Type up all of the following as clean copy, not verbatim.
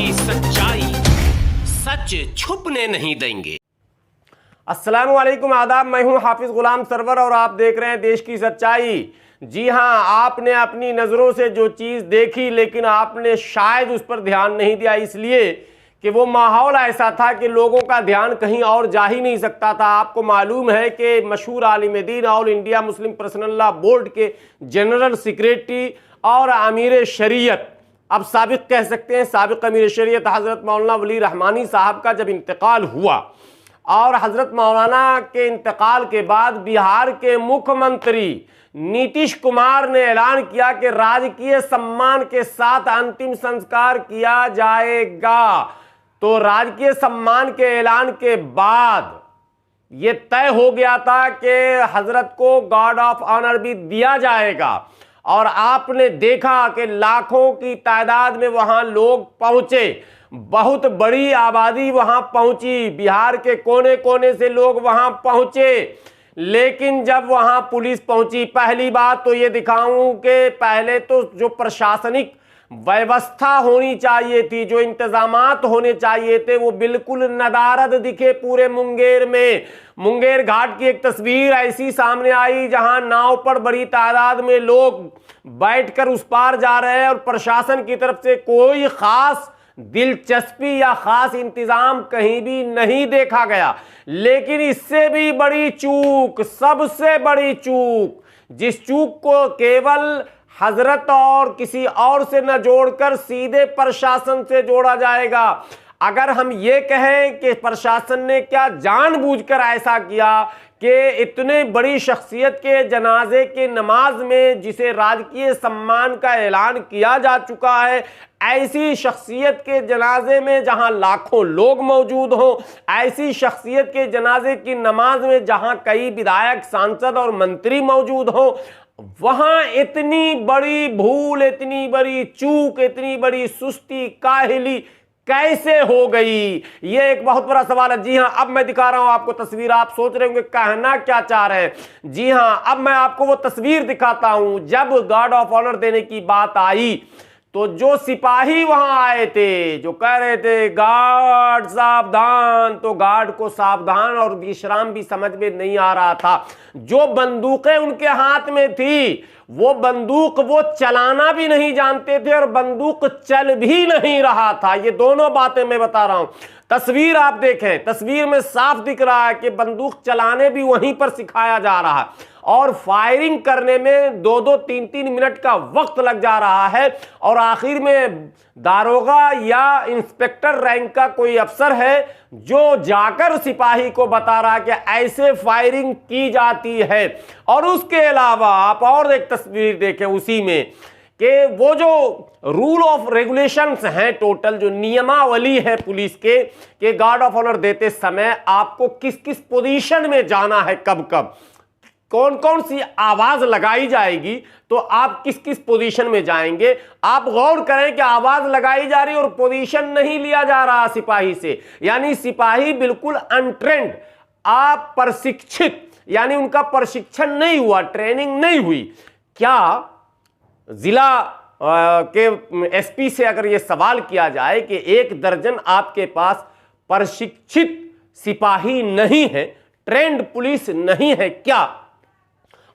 की सच्चाई, सच छुपने नहीं देंगे। अस्सलाम वालेकुम, आदाब। मैं हूं हाफिज गुलाम सरवर और आप देख रहे हैं देश की सच्चाई। जी हां, आपने अपनी नज़रों से जो चीज़ देखी लेकिन आपने शायद उस पर ध्यान नहीं दिया, इसलिए कि वो माहौल ऐसा था कि लोगों का ध्यान कहीं और जा ही नहीं सकता था। आपको मालूम है कि मशहूर आलिम दीन all India Muslim personal law board के जनरल सेक्रेटरी और अमीर शरीयत, अब साबिक कह सकते हैं, साबिक अमीर शरीयत हज़रत मौलाना वली रहमानी साहब का जब इंतकाल हुआ और हज़रत मौलाना के इंतकाल के बाद बिहार के मुख्यमंत्री नीतीश कुमार ने ऐलान किया कि राजकीय सम्मान के साथ अंतिम संस्कार किया जाएगा। तो राजकीय सम्मान के ऐलान के बाद ये तय हो गया था कि हजरत को गार्ड ऑफ ऑनर भी दिया जाएगा और आपने देखा कि लाखों की तादाद में वहां लोग पहुंचे, बहुत बड़ी आबादी वहां पहुंची, बिहार के कोने कोने से लोग वहां पहुंचे। लेकिन जब वहां पुलिस पहुंची, पहली बात तो ये दिखाऊं कि पहले तो जो प्रशासनिक व्यवस्था होनी चाहिए थी, जो इंतजामात होने चाहिए थे, वो बिल्कुल नदारद दिखे पूरे मुंगेर में। मुंगेर घाट की एक तस्वीर ऐसी सामने आई जहां नाव पर बड़ी तादाद में लोग बैठकर उस पार जा रहे हैं और प्रशासन की तरफ से कोई खास दिलचस्पी या खास इंतजाम कहीं भी नहीं देखा गया। लेकिन इससे भी बड़ी चूक, सबसे बड़ी चूक, जिस चूक को केवल हजरत और किसी और से न जोड़कर सीधे प्रशासन से जोड़ा जाएगा। अगर हम ये कहें कि प्रशासन ने क्या जानबूझकर ऐसा किया कि इतने बड़ी शख्सियत के जनाजे के नमाज में, जिसे राजकीय सम्मान का ऐलान किया जा चुका है, ऐसी शख्सियत के जनाजे में जहां लाखों लोग मौजूद हों, ऐसी शख्सियत के जनाजे की नमाज में जहां कई विधायक, सांसद और मंत्री मौजूद हों, वहां इतनी बड़ी भूल, इतनी बड़ी चूक, इतनी बड़ी सुस्ती, काहिली कैसे हो गई? ये एक बहुत बड़ा सवाल है। जी हां, अब मैं दिखा रहा हूं आपको तस्वीर। आप सोच रहे होंगे कहना क्या चाह रहे हैं। जी हां, अब मैं आपको वो तस्वीर दिखाता हूं। जब गार्ड ऑफ ऑनर देने की बात आई तो जो सिपाही वहां आए थे, जो कह रहे थे गार्ड सावधान, तो गार्ड को सावधान और विश्राम भी समझ में नहीं आ रहा था। जो बंदूकें उनके हाथ में थी, वो बंदूक वो चलाना भी नहीं जानते थे और बंदूक चल भी नहीं रहा था। ये दोनों बातें मैं बता रहा हूं। तस्वीर आप देखें, तस्वीर में साफ दिख रहा है कि बंदूक चलाने भी वहीं पर सिखाया जा रहा है और फायरिंग करने में 2-2, 3-3 मिनट का वक्त लग जा रहा है और आखिर में दारोगा या इंस्पेक्टर रैंक का कोई अफसर है जो जाकर सिपाही को बता रहा है कि ऐसे फायरिंग की जाती है। और उसके अलावा आप और एक तस्वीर देखें उसी में कि वो जो रूल ऑफ रेगुलेशंस हैं, टोटल जो नियमावली है पुलिस के गार्ड ऑफ ऑनर देते समय आपको किस किस पोजीशन में जाना है, कब कब, कौन कौन सी आवाज लगाई जाएगी, तो आप किस किस पोजीशन में जाएंगे। आप गौर करें कि आवाज लगाई जा रही और पोजीशन नहीं लिया जा रहा सिपाही से, यानी सिपाही बिल्कुल अनट्रेंड, अप्रशिक्षित, यानी उनका प्रशिक्षण नहीं हुआ, ट्रेनिंग नहीं हुई। क्या जिला के एसपी से अगर यह सवाल किया जाए कि 1 दर्जन आपके पास प्रशिक्षित सिपाही नहीं है, ट्रेंड पुलिस नहीं है क्या,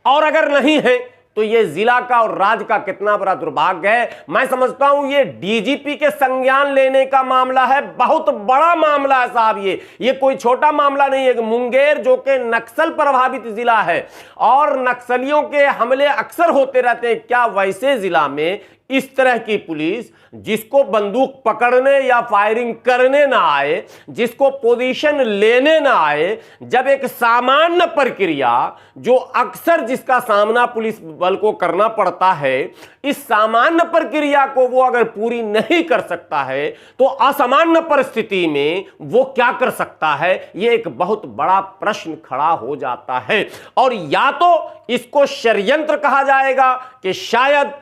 और अगर नहीं है तो ये जिला का और राज्य का कितना बड़ा दुर्भाग्य है। मैं समझता हूं ये डीजीपी के संज्ञान लेने का मामला है, बहुत बड़ा मामला है साहब। ये कोई छोटा मामला नहीं है। मुंगेर जो कि नक्सल प्रभावित जिला है और नक्सलियों के हमले अक्सर होते रहते हैं, क्या वैसे जिला में इस तरह की पुलिस जिसको बंदूक पकड़ने या फायरिंग करने ना आए, जिसको पोजीशन लेने ना आए, जब एक सामान्य प्रक्रिया जो अक्सर जिसका सामना पुलिस बल को करना पड़ता है, इस सामान्य प्रक्रिया को वो अगर पूरी नहीं कर सकता है तो असामान्य परिस्थिति में वो क्या कर सकता है? ये एक बहुत बड़ा प्रश्न खड़ा हो जाता है। और या तो इसको षड्यंत्र कहा जाएगा कि शायद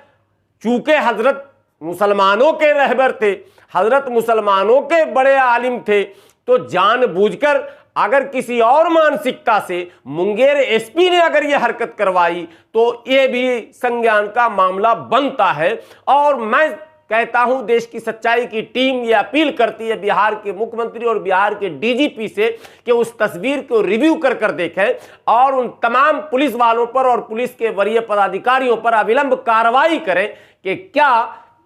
चूंकि हजरत मुसलमानों के रहबर थे, हजरत मुसलमानों के बड़े आलिम थे, तो जानबूझकर अगर किसी और मानसिकता से मुंगेर एसपी ने अगर यह हरकत करवाई तो यह भी संज्ञान का मामला बनता है। और मैं कहता हूं देश की सच्चाई की टीम ये अपील करती है बिहार के मुख्यमंत्री और बिहार के डीजीपी से कि उस तस्वीर को रिव्यू कर कर देखें और उन तमाम पुलिस वालों पर और पुलिस के वरीय पदाधिकारियों पर अविलंब कार्रवाई करें कि क्या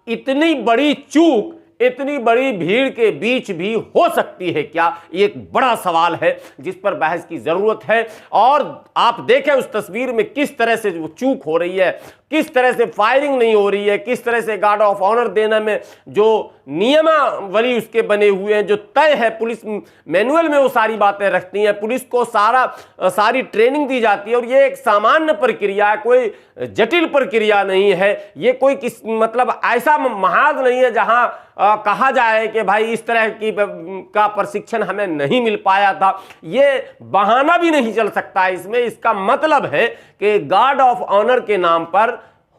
इतनी बड़ी चूक इतनी बड़ी भीड़ के बीच भी हो सकती है क्या। एक बड़ा सवाल है जिस पर बहस की जरूरत है। और आप देखें उस तस्वीर में किस तरह से वो चूक हो रही है, किस तरह से फायरिंग नहीं हो रही है, किस तरह से गार्ड ऑफ ऑनर देने में जो नियमावली उसके बने हुए हैं, जो तय है, पुलिस मैनुअल में वो सारी बातें रखती हैं, पुलिस को सारी ट्रेनिंग दी जाती है। और ये एक सामान्य प्रक्रिया है, कोई जटिल प्रक्रिया नहीं है, ये कोई मतलब ऐसा महाग नहीं है जहां कहा जाए कि भाई इस तरह की का प्रशिक्षण हमें नहीं मिल पाया था। ये बहाना भी नहीं चल सकता इसमें। इसका मतलब है कि गार्ड ऑफ ऑनर के नाम पर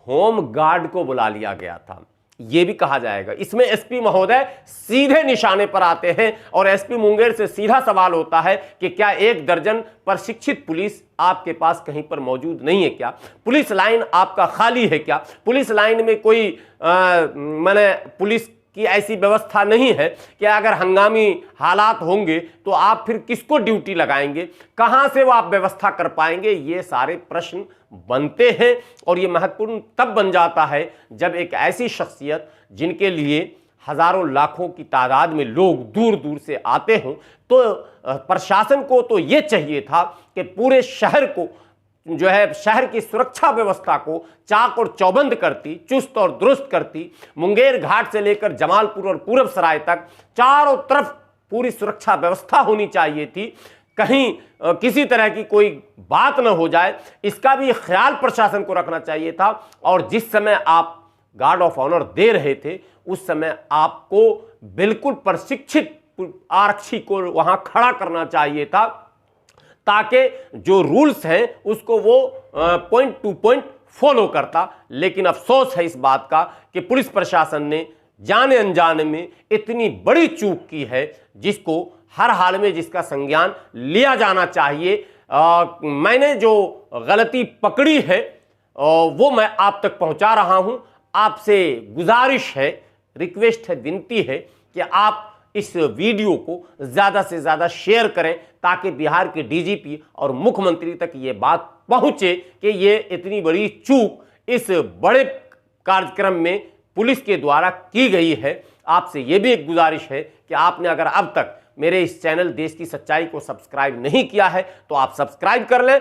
होम गार्ड को बुला लिया गया था, यह भी कहा जाएगा। इसमें एसपी महोदय सीधे निशाने पर आते हैं और एसपी मुंगेर से सीधा सवाल होता है कि क्या 1 दर्जन प्रशिक्षित पुलिस आपके पास कहीं पर मौजूद नहीं है क्या? पुलिस लाइन आपका खाली है क्या? पुलिस लाइन में कोई माने पुलिस कि ऐसी व्यवस्था नहीं है कि अगर हंगामी हालात होंगे तो आप फिर किसको ड्यूटी लगाएंगे, कहां से वो आप व्यवस्था कर पाएंगे? ये सारे प्रश्न बनते हैं और ये महत्वपूर्ण तब बन जाता है जब एक ऐसी शख्सियत जिनके लिए हजारों लाखों की तादाद में लोग दूर दूर से आते हों, तो प्रशासन को तो ये चाहिए था कि पूरे शहर को जो है शहर की सुरक्षा व्यवस्था को चाक और चौबंद करती, चुस्त और दुरुस्त करती। मुंगेर घाट से लेकर जमालपुर और पूरब सराय तक चारों तरफ पूरी सुरक्षा व्यवस्था होनी चाहिए थी, कहीं किसी तरह की कोई बात न हो जाए, इसका भी ख्याल प्रशासन को रखना चाहिए था। और जिस समय आप गार्ड ऑफ ऑनर दे रहे थे उस समय आपको बिल्कुल प्रशिक्षित आरक्षी को वहां खड़ा करना चाहिए था ताकि जो रूल्स हैं उसको वो पॉइंट टू पॉइंट फॉलो करता। लेकिन अफसोस है इस बात का कि पुलिस प्रशासन ने जाने अनजाने में इतनी बड़ी चूक की है जिसको हर हाल में जिसका संज्ञान लिया जाना चाहिए। मैंने जो गलती पकड़ी है वो मैं आप तक पहुंचा रहा हूं। आपसे गुजारिश है, रिक्वेस्ट है, विनती है कि आप इस वीडियो को ज्यादा से ज्यादा शेयर करें ताकि बिहार के डीजीपी और मुख्यमंत्री तक ये बात पहुंचे कि ये इतनी बड़ी चूक इस बड़े कार्यक्रम में पुलिस के द्वारा की गई है। आपसे ये भी एक गुजारिश है कि आपने अगर अब तक मेरे इस चैनल देश की सच्चाई को सब्सक्राइब नहीं किया है तो आप सब्सक्राइब कर लें।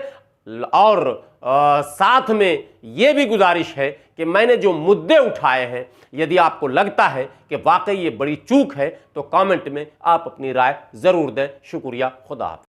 और साथ में ये भी गुजारिश है कि मैंने जो मुद्दे उठाए हैं, यदि आपको लगता है कि वाकई ये बड़ी चूक है तो कमेंट में आप अपनी राय जरूर दें। शुक्रिया, खुदा हाफिज़।